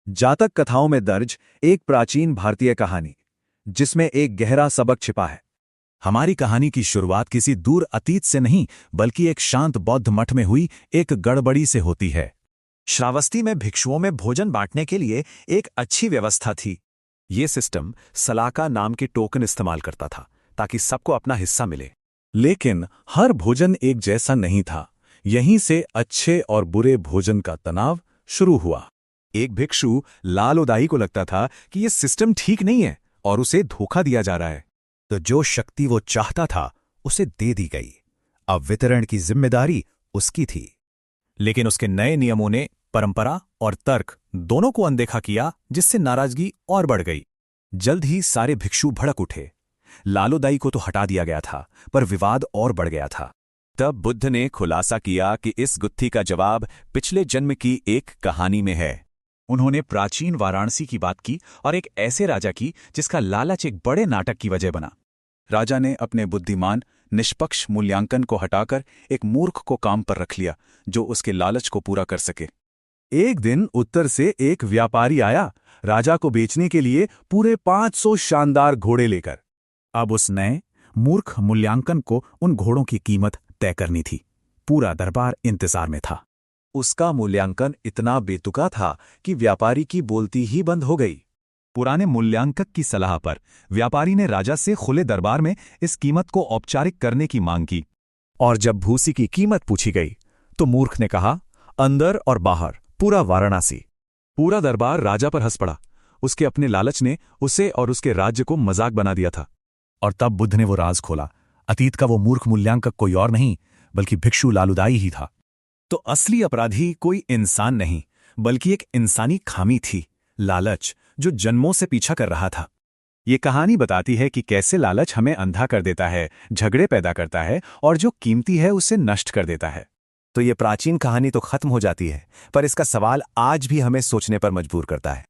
जातक कथाओं में दर्ज एक प्राचीन भारतीय कहानी जिसमें एक गहरा सबक छिपा है। हमारी कहानी की शुरुआत किसी दूर अतीत से नहीं बल्कि एक शांत बौद्ध मठ में हुई एक गड़बड़ी से होती है। श्रावस्ती में भिक्षुओं में भोजन बांटने के लिए एक अच्छी व्यवस्था थी। ये सिस्टम सलाका नाम के टोकन इस्तेमाल करता था ताकि सबको अपना हिस्सा मिले। लेकिन हर भोजन एक जैसा नहीं था। यहीं से अच्छे और बुरे भोजन का तनाव शुरू हुआ। एक भिक्षु लाल उदाई को लगता था कि ये सिस्टम ठीक नहीं है और उसे धोखा दिया जा रहा है। तो जो शक्ति वो चाहता था उसे दे दी गई। अब वितरण की जिम्मेदारी उसकी थी। लेकिन उसके नए नियमों ने परंपरा और तर्क दोनों को अनदेखा किया, जिससे नाराजगी और बढ़ गई। जल्द ही सारे भिक्षु भड़क उठे। लालूदाई को तो हटा दिया गया था, पर विवाद और बढ़ गया था। तब बुद्ध ने खुलासा किया कि इस गुत्थी का जवाब पिछले जन्म की एक कहानी में है। उन्होंने प्राचीन वाराणसी की बात की और एक ऐसे राजा की जिसका लालच एक बड़े नाटक की वजह बना। राजा ने अपने बुद्धिमान निष्पक्ष मूल्यांकन को हटाकर एक मूर्ख को काम पर रख लिया जो उसके लालच को पूरा कर सके। एक दिन उत्तर से एक व्यापारी आया राजा को बेचने के लिए पूरे 500 शानदार घोड़े लेकर। अब उस नए मूर्ख मूल्यांकन को उन घोड़ों की कीमत तय करनी थी। पूरा दरबार इंतजार में था। उसका मूल्यांकन इतना बेतुका था कि व्यापारी की बोलती ही बंद हो गई। पुराने मूल्यांकक की सलाह पर व्यापारी ने राजा से खुले दरबार में इस कीमत को औपचारिक करने की मांग की। और जब भूसी की कीमत पूछी गई तो मूर्ख ने कहा, अंदर और बाहर पूरा वाराणसी। पूरा दरबार राजा पर हंस पड़ा। उसके अपने लालच ने उसे और उसके राज्य को मजाक बना दिया था। और तब बुद्ध ने वो राज खोला। अतीत का वो मूर्ख मूल्यांकक कोई और नहीं बल्कि भिक्षु लालूदाई ही था। तो असली अपराधी कोई इंसान नहीं बल्कि एक इंसानी खामी थी, लालच, जो जन्मों से पीछा कर रहा था। ये कहानी बताती है कि कैसे लालच हमें अंधा कर देता है, झगड़े पैदा करता है और जो कीमती है उसे नष्ट कर देता है। तो ये प्राचीन कहानी तो खत्म हो जाती है, पर इसका सवाल आज भी हमें सोचने पर मजबूर करता है।